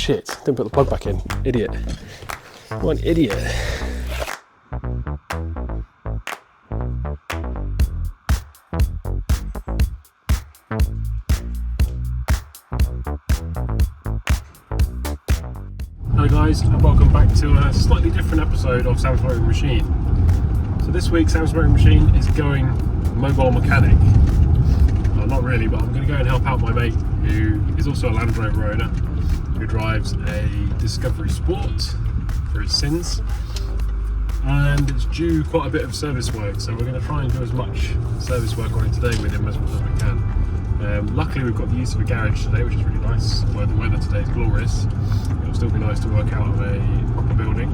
shit, didn't put the plug back in. Idiot. What an idiot. Hello guys, and welcome back to a slightly different episode of Sam's Motoring Machine. So this week Sam's Motoring Machine is going mobile mechanic. Well, not really, but I'm going to go and help out my mate who is also a Land Rover owner, who drives a Discovery Sport for his sins, and it's due quite a bit of service work, so we're going to try and do as much service work on it today with him as we can. Luckily we've got the use of a garage today, which is really nice, where the weather today is glorious. It'll still be nice to work out of a proper building.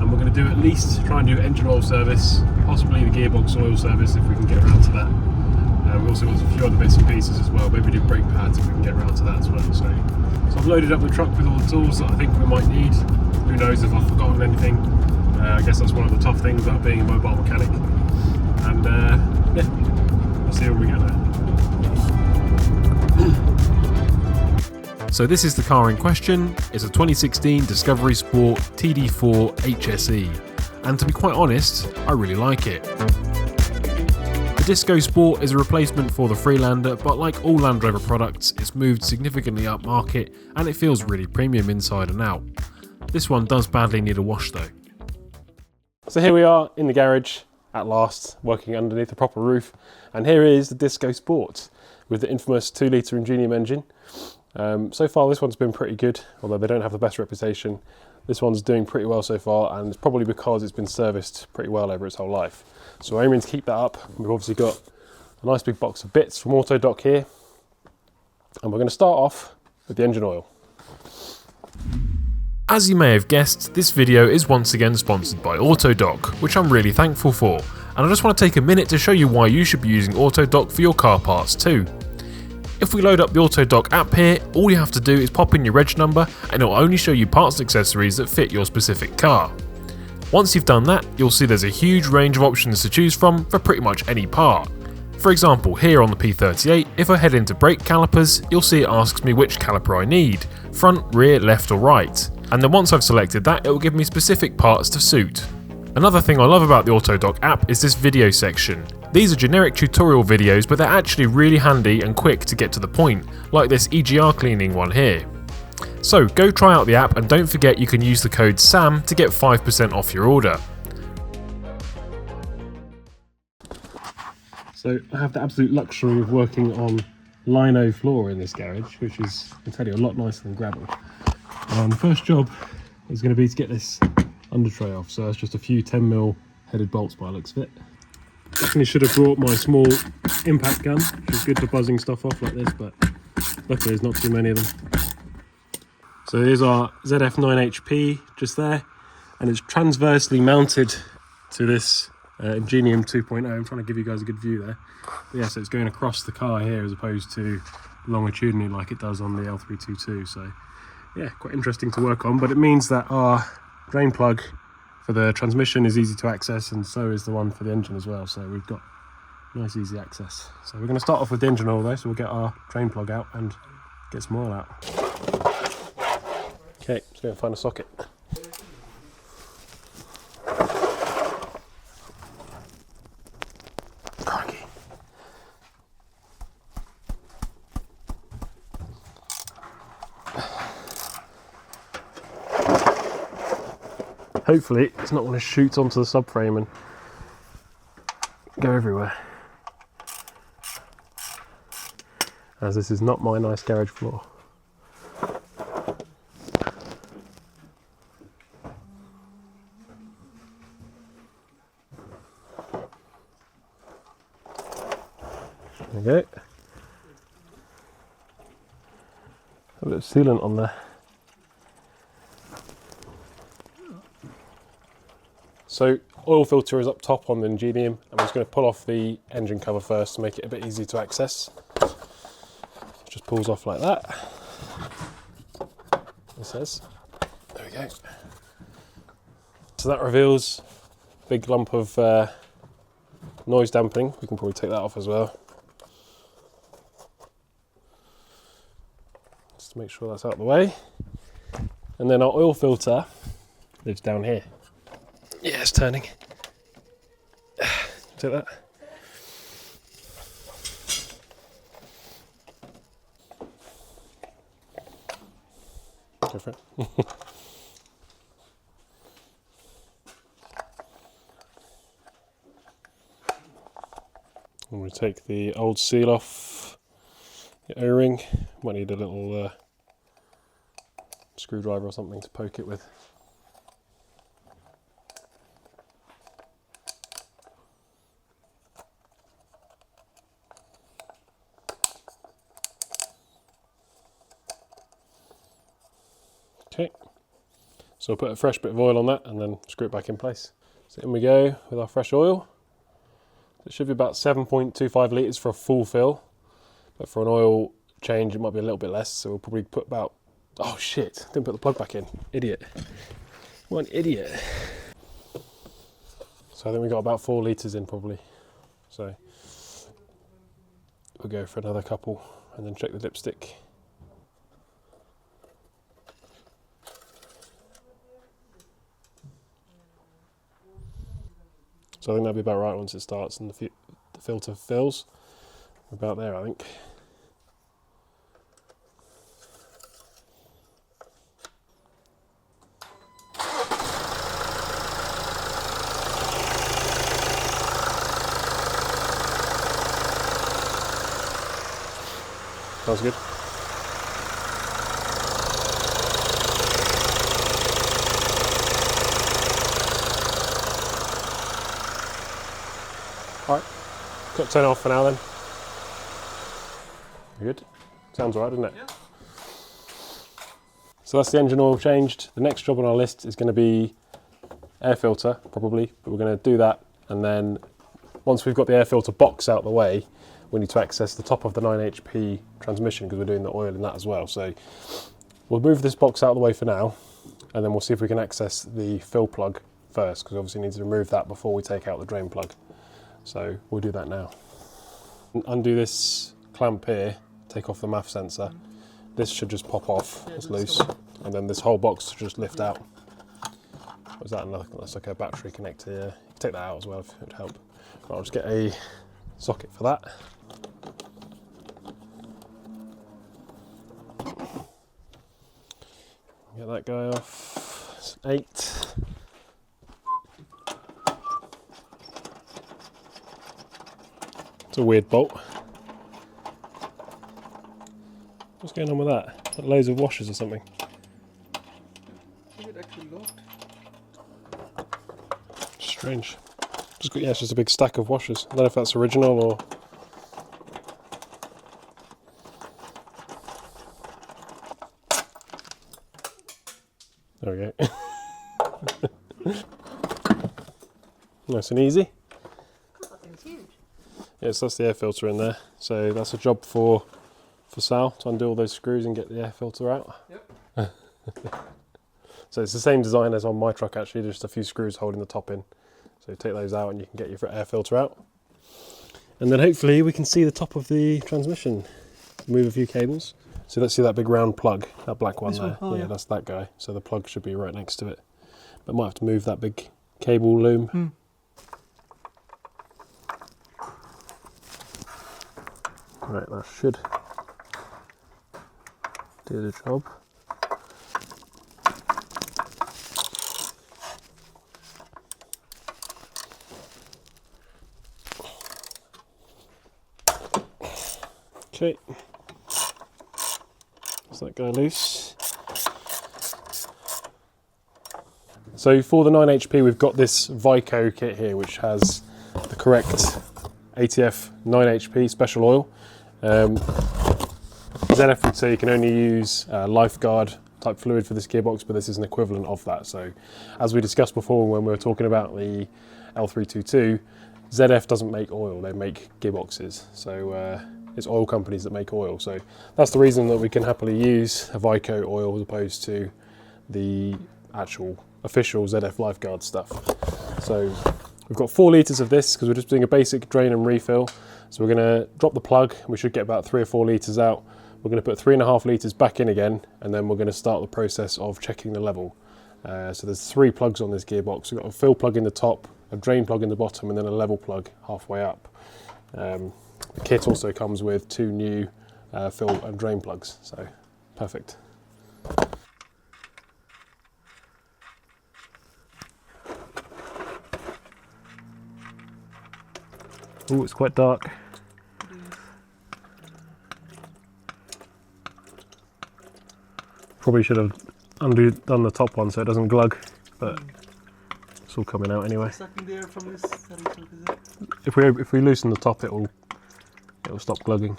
And we're going to do at least try and do engine oil service, possibly the gearbox oil service if we can get around to that. We've also got a few other bits and pieces as well, maybe do brake pads if we can get around to that as well. So I've loaded up the truck with all the tools that I think we might need. Who knows if I've forgotten anything. I guess that's one of the tough things about being a mobile mechanic. And yeah, we'll see when we get there. So this is the car in question. It's a 2016 Discovery Sport TD4 HSE, and to be quite honest, I really like it. The Disco Sport is a replacement for the Freelander, but like all Land Rover products, it's moved significantly up market and it feels really premium inside and out. This one does badly need a wash though. So here we are in the garage at last, working underneath the proper roof, and here is the Disco Sport with the infamous 2-litre Ingenium engine. So far this one's been pretty good, although they don't have the best reputation. This one's doing pretty well so far, and it's probably because it's been serviced pretty well over its whole life. So we're aiming to keep that up. We've obviously got a nice big box of bits from Autodoc here, and we're going to start off with the engine oil. As you may have guessed, this video is once again sponsored by Autodoc, which I'm really thankful for, and I just want to take a minute to show you why you should be using Autodoc for your car parts too. If we load up the Autodoc app here, all you have to do is pop in your reg number and it will only show you parts and accessories that fit your specific car. Once you've done that, you'll see there's a huge range of options to choose from for pretty much any part. For example, here on the P38, if I head into brake calipers, you'll see it asks me which caliper I need, front, rear, left or right. And then once I've selected that, it will give me specific parts to suit. Another thing I love about the Autodoc app is this video section. These are generic tutorial videos, but they're actually really handy and quick to get to the point, like this EGR cleaning one here. So go try out the app, and don't forget you can use the code SAM to get 5% off your order. So I have the absolute luxury of working on lino floor in this garage, which is, I can tell you, a lot nicer than gravel. The first job is going to be to get this under tray off, so it's just a few 10mm headed bolts by the looks of it. Definitely should have brought my small impact gun, which is good for buzzing stuff off like this, but luckily there's not too many of them. So here's our ZF9HP just there, and it's transversely mounted to this Ingenium 2.0. I'm trying to give you guys a good view there. But yeah, so it's going across the car here as opposed to longitudinally like it does on the L322. So yeah, quite interesting to work on, but it means that our drain plug for the transmission is easy to access, and so is the one for the engine as well, so we've got nice easy access. So we're going to start off with the engine oil though, so we'll get our drain plug out and get some oil out. Okay, let's go and find a socket. Okay. Hopefully it's not going to shoot onto the subframe and go everywhere, as this is not my nice garage floor. There we go. A bit of sealant on there. So oil filter is up top on the Ingenium. I'm just going to pull off the engine cover first to make it a bit easier to access. Just pulls off like that. It says. There we go. So that reveals a big lump of noise dampening. We can probably take that off as well. just to make sure that's out of the way. And then our oil filter lives down here. Yeah, it's turning. Take that. Go for it. I'm going to take the old seal off the O-ring. Might need a little screwdriver or something to poke it with. Okay, so I'll put a fresh bit of oil on that and then screw it back in place. So in we go with our fresh oil. It should be about 7.25 litres for a full fill, but for an oil change it might be a little bit less, so we'll probably put about, oh shit, didn't put the plug back in, idiot. What an idiot. So I think we got about 4 litres in probably, so we'll go for another couple and then check the dipstick. So I think that'll be about right once it starts and the filter fills. We're about there, I think. Sounds good. Alright, got to turn it off for now then. Good. Sounds alright, doesn't it? Yeah. So that's the engine oil changed. The next job on our list is going to be air filter, probably, but we're going to do that, and then once we've got the air filter box out of the way, we need to access the top of the 9 HP transmission because we're doing the oil in that as well. So we'll move this box out of the way for now, and then we'll see if we can access the fill plug first, because obviously we need to remove that before we take out the drain plug. So we'll do that now. Undo this clamp here, take off the MAF sensor. This should just pop off, it's loose, and then this whole box should just lift out. What is that? That's like a battery connector. Yeah. You can take that out as well if it would help. Right, I'll just get a socket for that. Get that guy off. It's 8. It's a weird bolt. What's going on with that? Got loads of washers or something. Is it actually locked? Strange. Yeah, it's just a big stack of washers. I don't know if that's original or... There we go. Nice and easy. That thing's huge. Yes, that's the air filter in there. So that's a job for Sal to undo all those screws and get the air filter out. Yep. So it's the same design as on my truck actually, just a few screws holding the top in. So take those out and you can get your air filter out. And then hopefully we can see the top of the transmission. Move a few cables. So let's see that big round plug, that black one there. Oh, yeah, that's that guy. So the plug should be right next to it. But might have to move that big cable loom. Right, that should do the job. Okay, is that guy loose? So for the 9 HP we've got this Vico kit here which has the correct ATF 9 HP special oil. ZF would say you can only use lifeguard type fluid for this gearbox, but this is an equivalent of that. So as we discussed before when we were talking about the L322, ZF doesn't make oil, they make gearboxes. So it's oil companies that make oil. So that's the reason that we can happily use a Vico oil as opposed to the actual official ZF lifeguard stuff. So we've got 4 litres of this because we're just doing a basic drain and refill. So we're going to drop the plug. We should get about 3 or 4 litres out, We're going to put 3.5 litres back in again, and then we're going to start the process of checking the level. So there's 3 plugs on this gearbox. We've got a fill plug in the top, a drain plug in the bottom, and then a level plug halfway up. The kit also comes with 2 new fill and drain plugs, so perfect. Oh, it's quite dark. Probably should have undone the top one so it doesn't glug, but it's all coming out anyway. Sucking the air from this side, is it? If we loosen the top, it'll stop glugging.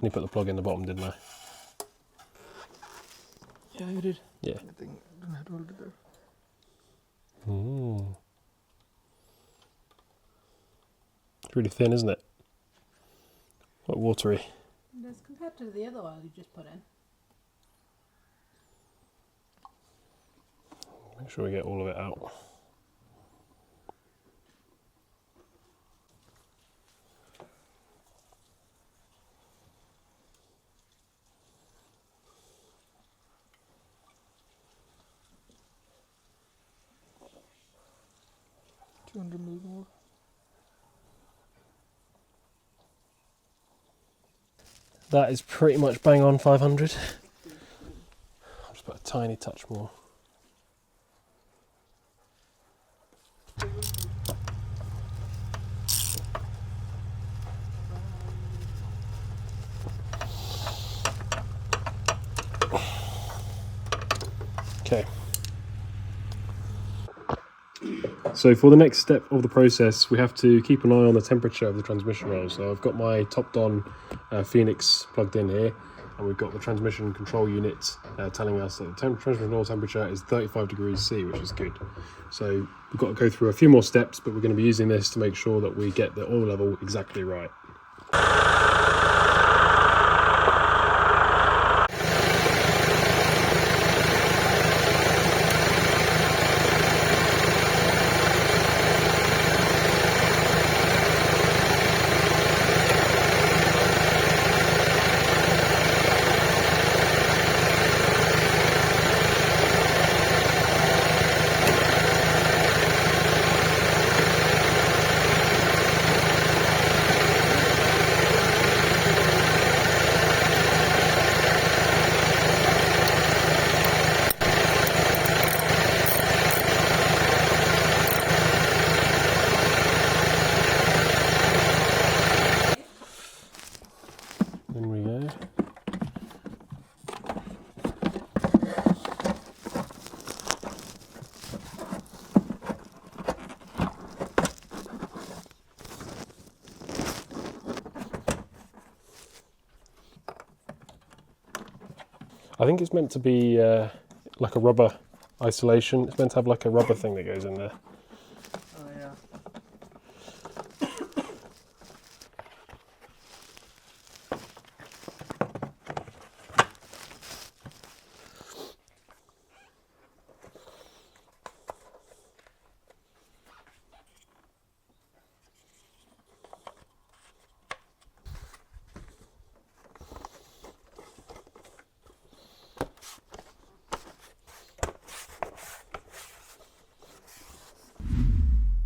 You put the plug in the bottom, didn't I? Yeah, you did. Yeah. I think I don't have to hold it there. Ooh. It's really thin, isn't it? Quite watery. As compared to the other oil you just put in. Make sure we get all of it out. More. That is pretty much bang on 500. I'll just put a tiny touch more. Okay. So for the next step of the process, we have to keep an eye on the temperature of the transmission roll. So I've got my topped-on Phoenix plugged in here, and we've got the transmission control unit telling us that the transmission roll temperature is 35 degrees C, which is good. So we've got to go through a few more steps, but we're going to be using this to make sure that we get the oil level exactly right. In we go. I think it's meant to be like a rubber isolation. It's meant to have like a rubber thing that goes in there. Oh yeah.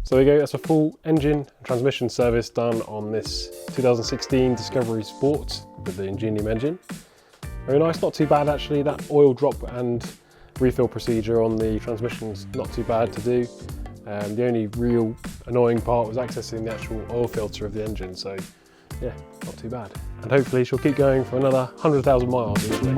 So there you go, that's a full engine and transmission service done on this 2016 Discovery Sport with the Ingenium engine. Very nice, not too bad actually. That oil drop and refill procedure on the transmission's not too bad to do. The only real annoying part was accessing the actual oil filter of the engine, so yeah, not too bad. And hopefully she'll keep going for another 100,000 miles easily.